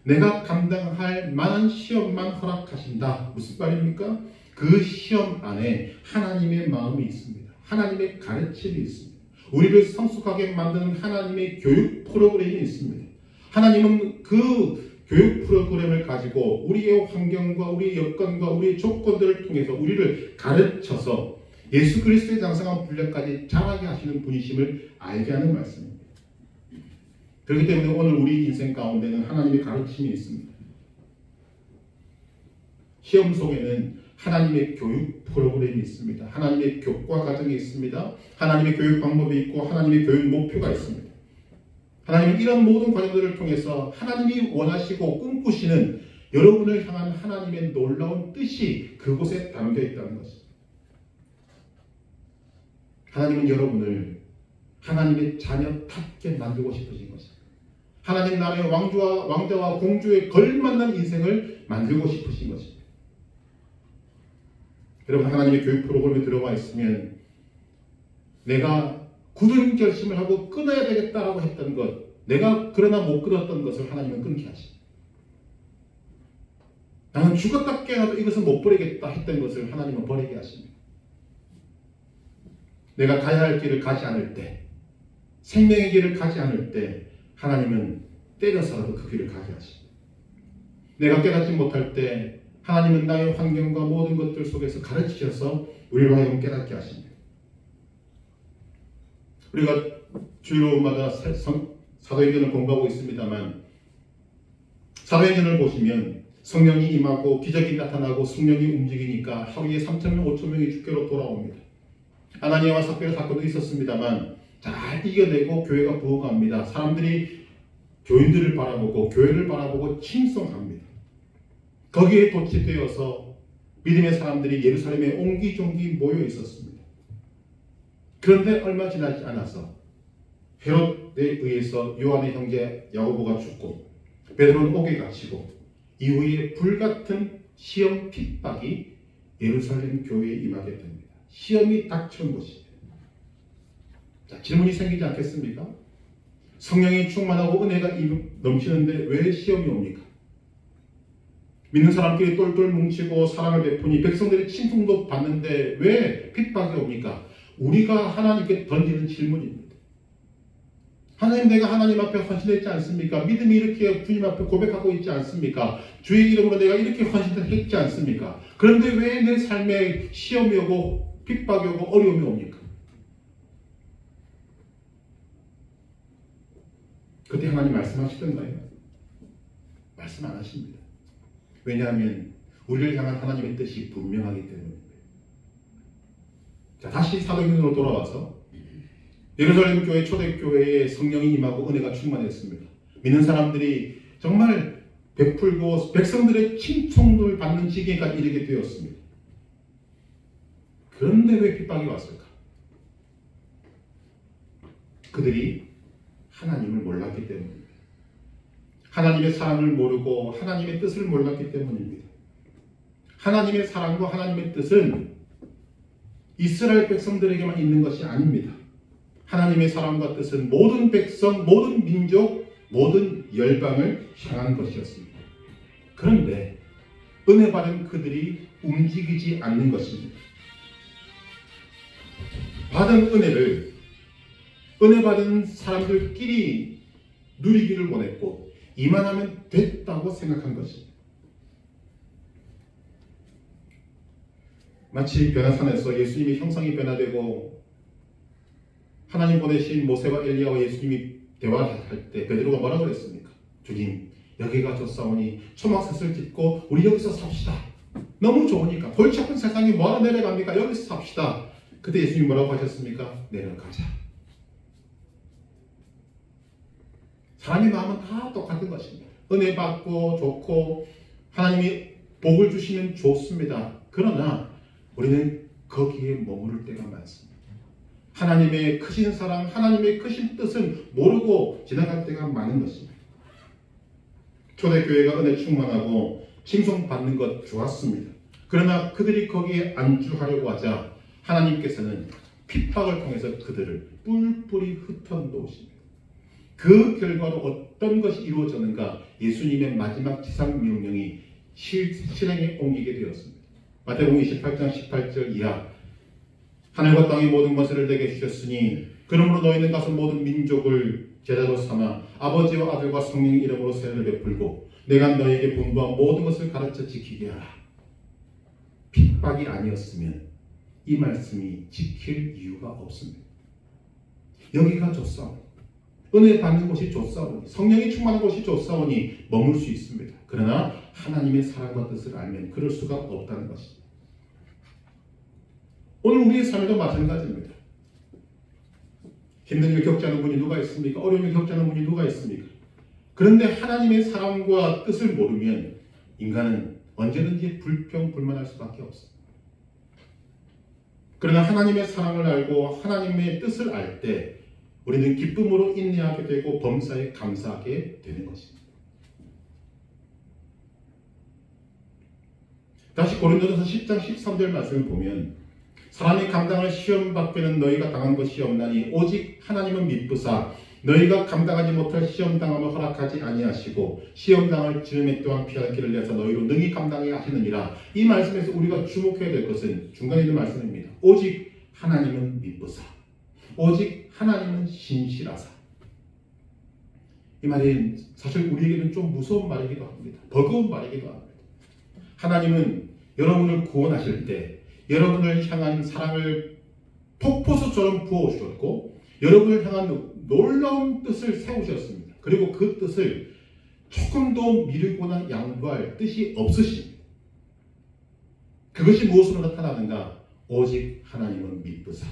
Speaker 1: 내가 감당할 만한 시험만 허락하신다. 무슨 말입니까? 그 시험 안에 하나님의 마음이 있습니다. 하나님의 가르침이 있습니다. 우리를 성숙하게 만드는 하나님의 교육 프로그램이 있습니다. 하나님은 그 교육 프로그램을 가지고 우리의 환경과 우리의 여건과 우리의 조건들을 통해서 우리를 가르쳐서 예수 그리스도의 장성한 분량까지 자라게 하시는 분이심을 알게 하는 말씀입니다. 그렇기 때문에 오늘 우리 인생 가운데는 하나님의 가르침이 있습니다. 시험 속에는 하나님의 교육 프로그램이 있습니다. 하나님의 교과 과정이 있습니다. 하나님의 교육 방법이 있고 하나님의 교육 목표가 있습니다. 하나님은 이런 모든 과정들을 통해서 하나님이 원하시고 꿈꾸시는 여러분을 향한 하나님의 놀라운 뜻이 그곳에 담겨 있다는 것입니다. 하나님은 여러분을 하나님의 자녀답게 만들고 싶으신 것입니다. 하나님 나라의 왕자와 공주에 걸맞는 인생을 만들고 싶으신 것입니다. 여러분 하나님의 교육 프로그램에 들어와 있으면 내가 굳은 결심을 하고 끊어야 되겠다라고 했던 것, 내가 그러나 못 끊었던 것을 하나님은 끊게 하십니다. 나는 죽었다 깨어나도 이것은 못 버리겠다 했던 것을 하나님은 버리게 하십니다. 내가 가야 할 길을 가지 않을 때, 생명의 길을 가지 않을 때 하나님은 때려서라도 그 길을 가게 하십니다. 내가 깨닫지 못할 때 하나님은 나의 환경과 모든 것들 속에서 가르치셔서 우리로 하여금 깨닫게 하십니다. 우리가 주일마다 사도행전을 공부하고 있습니다만 사도행전을 보시면 성령이 임하고 기적이 나타나고 성령이 움직이니까 하루에 3,000명, 5,000명이 주께로 돌아옵니다. 아나니아와 삽비라 사건도 있었습니다만 잘 이겨내고 교회가 부흥합니다. 사람들이 교인들을 바라보고 교회를 바라보고 칭송합니다. 거기에 도취되어서 믿음의 사람들이 예루살렘에 옹기종기 모여 있었습니다. 그런데 얼마 지나지 않아서 헤롯에 의해서 요한의 형제 야고보가 죽고 베드로는 옥에 갇히고 이후에 불같은 시험 핍박이 예루살렘 교회에 임하게 됩니다. 시험이 닥쳐온 것입니다. 자, 질문이 생기지 않겠습니까? 성령이 충만하고 은혜가 넘치는데 왜 시험이 옵니까? 믿는 사람끼리 똘똘 뭉치고 사랑을 베푸니 백성들의 칭송도 받는데 왜 핍박이 옵니까? 우리가 하나님께 던지는 질문입니다. 하나님, 내가 하나님 앞에 헌신했지 않습니까? 믿음이 이렇게 주님 앞에 고백하고 있지 않습니까? 주의 이름으로 내가 이렇게 헌신을 했지 않습니까? 그런데 왜 내 삶에 시험이 오고 핍박이 오고 어려움이 옵니까? 그때 하나님 말씀하시던가요? 말씀 안 하십니다. 왜냐하면 우리를 향한 하나님의 뜻이 분명하기 때문입니다. 자, 다시 사도행전으로 돌아와서 예루살렘 교회 초대교회에 성령이 임하고 은혜가 충만했습니다. 믿는 사람들이 정말 베풀고 백성들의 칭송을 받는 지경까지 이르게 되었습니다. 그런데 왜 핍박이 왔을까? 그들이 하나님을 몰랐기 때문입니다. 하나님의 사랑을 모르고 하나님의 뜻을 몰랐기 때문입니다. 하나님의 사랑과 하나님의 뜻은 이스라엘 백성들에게만 있는 것이 아닙니다. 하나님의 사랑과 뜻은 모든 백성, 모든 민족, 모든 열방을 향한 것이었습니다. 그런데 은혜 받은 그들이 움직이지 않는 것입니다. 받은 은혜를 은혜 받은 사람들끼리 누리기를 원했고 이만하면 됐다고 생각한 것입니다. 마치 변화산에서 예수님이 형상이 변화되고 하나님 보내신 모세와 엘리야와 예수님이 대화할 때 베드로가 뭐라고 그랬습니까? 주님, 여기가 좋사오니 초막셋을 짓고 우리 여기서 삽시다. 너무 좋으니까 골치 아픈 세상이 뭐하러 내려갑니까? 여기서 삽시다. 그때 예수님이 뭐라고 하셨습니까? 내려가자. 사람의 마음은 다 똑같은 것입니다. 은혜 받고 좋고 하나님이 복을 주시면 좋습니다. 그러나 우리는 거기에 머무를 때가 많습니다. 하나님의 크신 사랑, 하나님의 크신 뜻은 모르고 지나갈 때가 많은 것입니다. 초대교회가 은혜 충만하고 칭송받는 것 좋았습니다. 그러나 그들이 거기에 안주하려고 하자 하나님께서는 핍박을 통해서 그들을 뿔뿔이 흩어놓으십니다. 그 결과로 어떤 것이 이루어졌는가? 예수님의 마지막 지상명령이 실행에 옮기게 되었습니다. 마태복음 28장 18절 이하, 하늘과 땅의 모든 것을 내게 주셨으니 그러므로 너희는 가서 모든 민족을 제자로 삼아 아버지와 아들과 성령의 이름으로 세례를 베풀고 내가 너희에게 분부한 모든 것을 가르쳐 지키게 하라. 핍박이 아니었으면 이 말씀이 지킬 이유가 없습니다. 여기가 좋사오니, 은혜 받는 곳이 좋사오니, 성령이 충만한 곳이 좋사오니 머물 수 있습니다. 그러나 하나님의 사랑과 뜻을 알면 그럴 수가 없다는 것입니다. 오늘 우리의 삶도 마찬가지입니다. 힘든 일 겪지 않은 분이 누가 있습니까? 어려운 일 겪지 않은 분이 누가 있습니까? 그런데 하나님의 사랑과 뜻을 모르면 인간은 언제든지 불평불만할 수밖에 없습니다. 그러나 하나님의 사랑을 알고 하나님의 뜻을 알 때 우리는 기쁨으로 인내하게 되고 범사에 감사하게 되는 것입니다. 다시 고린도전서 10장 13절 말씀을 보면 사람이 감당할 시험 밖에는 너희가 당한 것이 없나니 오직 하나님은 미쁘사 너희가 감당하지 못할 시험 당함을 허락하지 아니하시고 시험 당할 즈음에 또한 피할 길을 내서 너희로 능히 감당해 하시느니라. 이 말씀에서 우리가 주목해야 될 것은 중간에 있는 말씀입니다. 오직 하나님은 미쁘사, 오직 하나님은 신실하사. 이 말이 사실 우리에게는 좀 무서운 말이기도 합니다. 버거운 말이기도 합니다. 하나님은 여러분을 구원하실 때 여러분을 향한 사랑을 폭포수처럼 부어주셨고 여러분을 향한 놀라운 뜻을 세우셨습니다. 그리고 그 뜻을 조금도 미루거나 양보할 뜻이 없으십니다. 그것이 무엇으로 나타나는가? 오직 하나님은 미쁘사,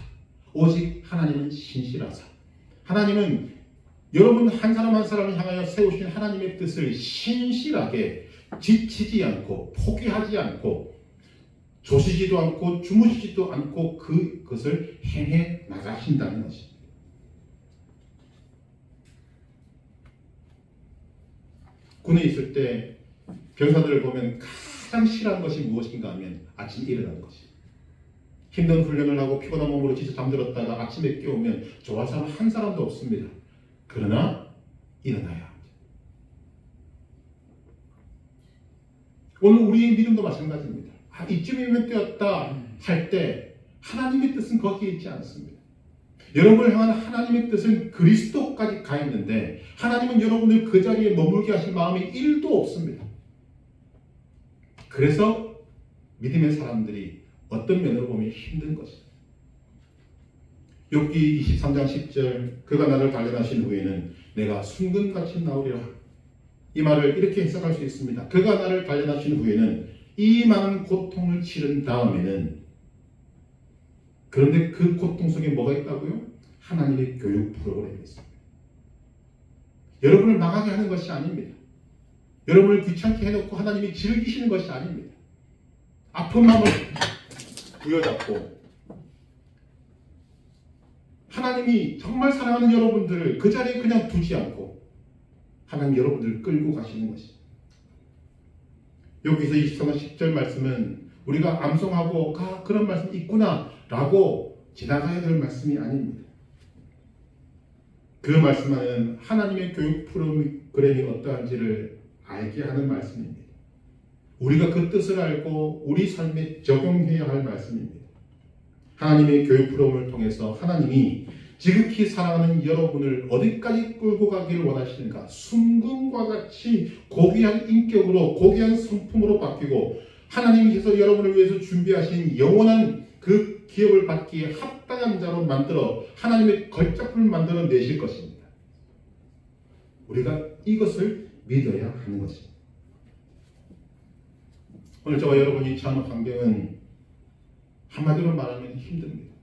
Speaker 1: 오직 하나님은 신실하사. 하나님은 여러분 한 사람 한 사람을 향하여 세우신 하나님의 뜻을 신실하게 지치지 않고 포기하지 않고 조시지도 않고 주무시지도 않고 그것을 행해 나가신다는 것입니다. 군에 있을 때 병사들을 보면 가장 싫어하는 것이 무엇인가 하면 아침에 일어나는 것입니다. 힘든 훈련을 하고 피곤한 몸으로 지쳐 잠들었다가 아침에 깨우면 좋아하는 사람 한 사람도 없습니다. 그러나 일어나야 합니다. 오늘 우리의 믿음도 마찬가지입니다. 이쯤이면 되었다 할 때 하나님의 뜻은 거기에 있지 않습니다. 여러분을 향한 하나님의 뜻은 그리스도까지 가 있는데 하나님은 여러분을 그 자리에 머물게 하실 마음이 1도 없습니다. 그래서 믿음의 사람들이 어떤 면으로 보면 힘든 것입니다. 욥기 23장 10절 그가 나를 단련하신 후에는 내가 순금같이 나오리라. 이 말을 이렇게 해석할 수 있습니다. 그가 나를 단련하신 후에는 이 많은 고통을 치른 다음에는, 그런데 그 고통 속에 뭐가 있다고요? 하나님의 교육 프로그램이 있습니다. 여러분을 망하게 하는 것이 아닙니다. 여러분을 귀찮게 해놓고 하나님이 즐기시는 것이 아닙니다. 아픈 마음을 부여잡고 하나님이 정말 사랑하는 여러분들을 그 자리에 그냥 두지 않고 하나님 여러분들을 끌고 가시는 것입니다. 여기서 23장 10절 말씀은 우리가 암송하고 그런 말씀이 있구나 라고 지나가야 될 말씀이 아닙니다. 그 말씀은 하나님의 교육 프로그램이 어떠한지를 알게 하는 말씀입니다. 우리가 그 뜻을 알고 우리 삶에 적용해야 할 말씀입니다. 하나님의 교육 프로그램을 통해서 하나님이 지극히 사랑하는 여러분을 어디까지 끌고 가기를 원하시는가? 순금과 같이 고귀한 인격으로 고귀한 성품으로 바뀌고 하나님께서 여러분을 위해서 준비하신 영원한 그 기업을 받기에 합당한 자로 만들어 하나님의 걸작품을 만들어 내실 것입니다. 우리가 이것을 믿어야 하는 것입니다. 오늘 저와 여러분이 처한 환경은 한마디로 말하면 힘듭니다.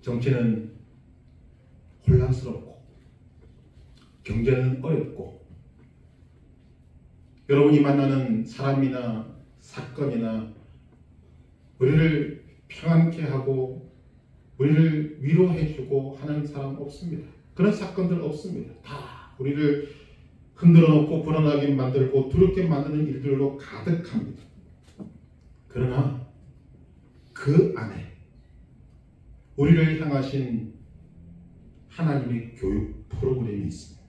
Speaker 1: 정치는 혼란스럽고 경제는 어렵고 여러분이 만나는 사람이나 사건이나 우리를 평안케 하고 우리를 위로해주고 하는 사람 없습니다. 그런 사건들 없습니다. 다 우리를 흔들어 놓고 불안하게 만들고 두렵게 만드는 일들로 가득합니다. 그러나 그 안에 우리를 향하신 하나님의 교육 프로그램이 있습니다.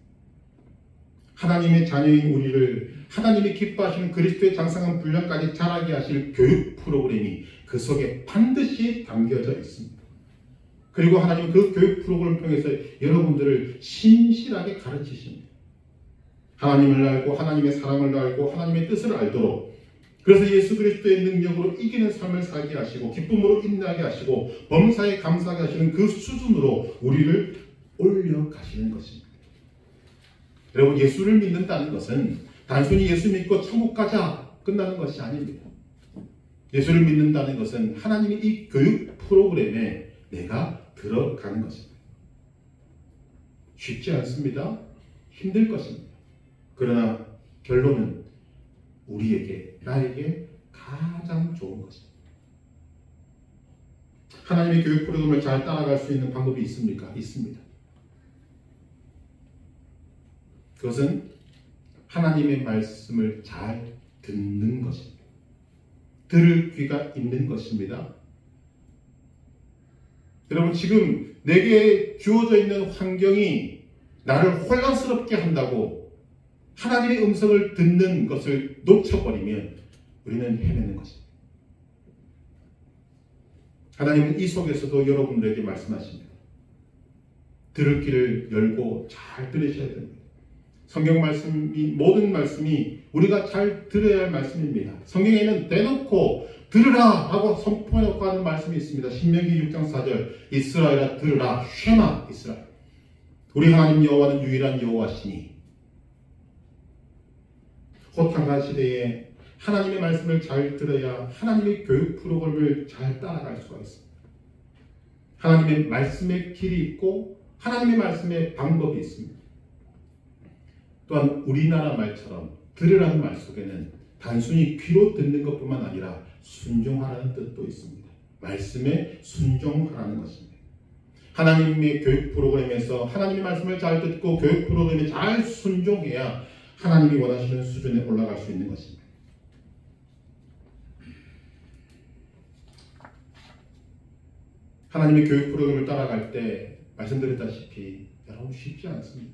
Speaker 1: 하나님의 자녀인 우리를 하나님이 기뻐하시는 그리스도의 장성한 분량까지 자라게 하실 교육 프로그램이 그 속에 반드시 담겨져 있습니다. 그리고 하나님은 그 교육 프로그램을 통해서 여러분들을 신실하게 가르치십니다. 하나님을 알고 하나님의 사랑을 알고 하나님의 뜻을 알도록, 그래서 예수 그리스도의 능력으로 이기는 삶을 살게 하시고 기쁨으로 인내하게 하시고 범사에 감사하게 하시는 그 수준으로 우리를 올려가시는 것입니다. 여러분, 예수를 믿는다는 것은 단순히 예수 믿고 천국 가자 끝나는 것이 아닙니다. 예수를 믿는다는 것은 하나님의 이 교육 프로그램에 내가 들어가는 것입니다. 쉽지 않습니다. 힘들 것입니다. 그러나 결론은 우리에게, 나에게 가장 좋은 것입니다. 하나님의 교육 프로그램을 잘 따라갈 수 있는 방법이 있습니까? 있습니다. 그것은 하나님의 말씀을 잘 듣는 것입니다. 들을 귀가 있는 것입니다. 여러분, 지금 내게 주어져 있는 환경이 나를 혼란스럽게 한다고 하나님의 음성을 듣는 것을 놓쳐버리면 우리는 헤매는 것입니다. 하나님은 이 속에서도 여러분들에게 말씀하십니다. 들을 귀를 열고 잘 들으셔야 됩니다. 성경 말씀이, 모든 말씀이 우리가 잘 들어야 할 말씀입니다. 성경에는 대놓고 들으라 하고 선포하고 하는 말씀이 있습니다. 신명기 6장 4절 이스라엘아 들으라 쉐마 이스라엘. 우리 하나님 여호와는 유일한 여호와시니. 호탕한 시대에 하나님의 말씀을 잘 들어야 하나님의 교육 프로그램을 잘 따라갈 수가 있습니다. 하나님의 말씀의 길이 있고 하나님의 말씀의 방법이 있습니다. 또한 우리나라 말처럼 들으라는 말 속에는 단순히 귀로 듣는 것뿐만 아니라 순종하라는 뜻도 있습니다. 말씀에 순종하라는 것입니다. 하나님의 교육 프로그램에서 하나님의 말씀을 잘 듣고 교육 프로그램에 잘 순종해야 하나님이 원하시는 수준에 올라갈 수 있는 것입니다. 하나님의 교육 프로그램을 따라갈 때 말씀드렸다시피 여러분 쉽지 않습니다.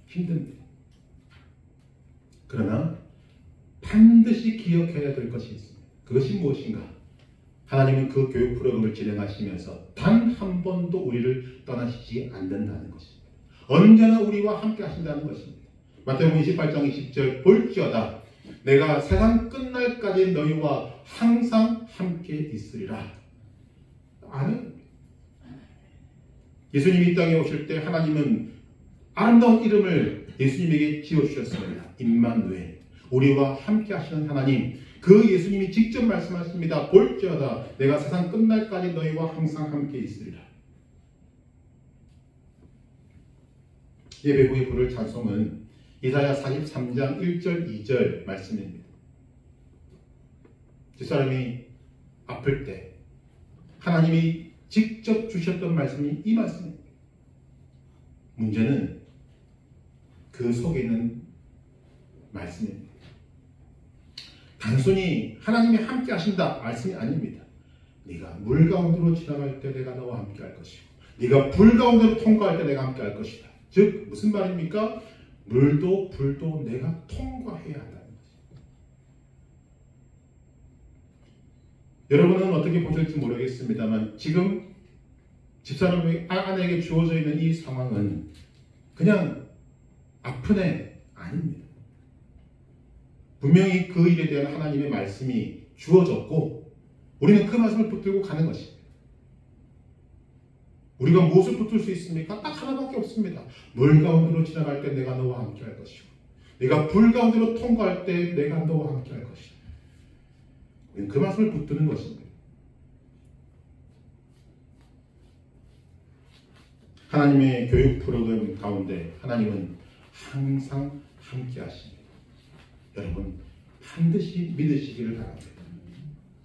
Speaker 1: 힘듭니다. 그러나 반드시 기억해야 될 것이 있습니다. 그것이 무엇인가? 하나님은 그 교육 프로그램을 진행하시면서 단 한 번도 우리를 떠나시지 않는다는 것입니다. 언제나 우리와 함께 하신다는 것입니다. 마태복음 28장 20절 볼지어다 내가 세상 끝날까지 너희와 항상 함께 있으리라. 아멘. 예수님이 이 땅에 오실 때 하나님은 아름다운 이름을 예수님에게 지어주셨습니다. 임마누엘, 우리와 함께 하시는 하나님. 그 예수님이 직접 말씀하십니다. 볼지어다 내가 세상 끝날까지 너희와 항상 함께 있으리라. 예배 후에 부를 찬송은 이사야 43장 1절 2절 말씀입니다. 뒷사람이 아플 때 하나님이 직접 주셨던 말씀이 이 말씀입니다. 문제는 그 속에 있는 말씀입니다. 단순히 하나님이 함께 하신다 말씀이 아닙니다. 네가 물 가운데로 지나갈 때 내가 너와 함께 할 것이고 네가 불 가운데로 통과할 때 내가 함께 할 것이다. 즉 무슨 말입니까? 물도 불도 내가 통과해야 한다는 것입니다. 여러분은 어떻게 보실지 모르겠습니다만 지금 집사람의 아내에게 주어져 있는 이 상황은 그냥 아픈 애 아닙니다. 분명히 그 일에 대한 하나님의 말씀이 주어졌고 우리는 그 말씀을 붙들고 가는 것입니다. 우리가 무엇을 붙들 수 있습니까? 딱 하나밖에 없습니다. 물 가운데로 지나갈 때 내가 너와 함께 할 것이고 네가 불 가운데로 통과할 때 내가 너와 함께 할 것이다. 우리는 그 말씀을 붙드는 것입니다. 하나님의 교육 프로그램 가운데 하나님은 항상 함께 하십니다. 여러분 반드시 믿으시기를 바랍니다.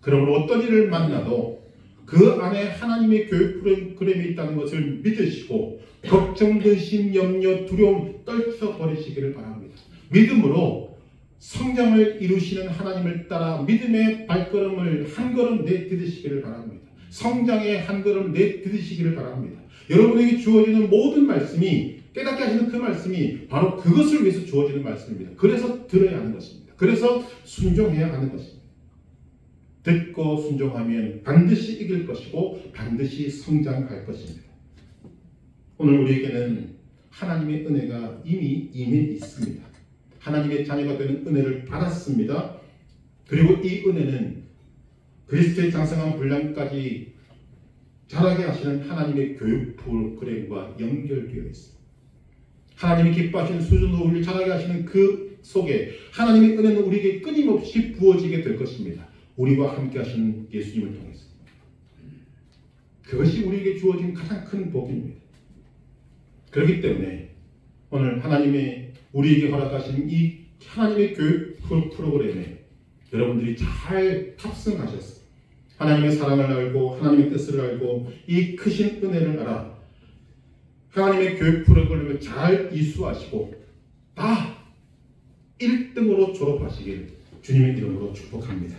Speaker 1: 그러므로 어떤 일을 만나도 그 안에 하나님의 교육 프로그램이 있다는 것을 믿으시고 걱정, 근심, 염려, 두려움 떨쳐버리시기를 바랍니다. 믿음으로 성장을 이루시는 하나님을 따라 믿음의 발걸음을 한 걸음 내디디시기를 바랍니다. 성장의 한 걸음 내디디시기를 바랍니다. 여러분에게 주어지는 모든 말씀이 깨닫게 하시는 그 말씀이 바로 그것을 위해서 주어지는 말씀입니다. 그래서 들어야 하는 것입니다. 그래서 순종해야 하는 것입니다. 듣고 순종하면 반드시 이길 것이고 반드시 성장할 것입니다. 오늘 우리에게는 하나님의 은혜가 이미 임해 있습니다. 하나님의 자녀가 되는 은혜를 받았습니다. 그리고 이 은혜는 그리스도의 장성한 분량까지 자라게 하시는 하나님의 교육 프로그램과 연결되어 있습니다. 하나님이 기뻐하시는 수준으로 우리를 자라게 하시는 그 속에 하나님의 은혜는 우리에게 끊임없이 부어지게 될 것입니다. 우리와 함께 하시는 예수님을 통해서. 그것이 우리에게 주어진 가장 큰 복입니다. 그렇기 때문에 오늘 하나님의 우리에게 허락하신 이 하나님의 교육 프로그램에 여러분들이 잘 탑승하셨습니다. 하나님의 사랑을 알고 하나님의 뜻을 알고 이 크신 은혜를 알아 하나님의 교육 프로그램을 잘 이수하시고 다 1등으로 졸업하시길 주님의 이름으로 축복합니다.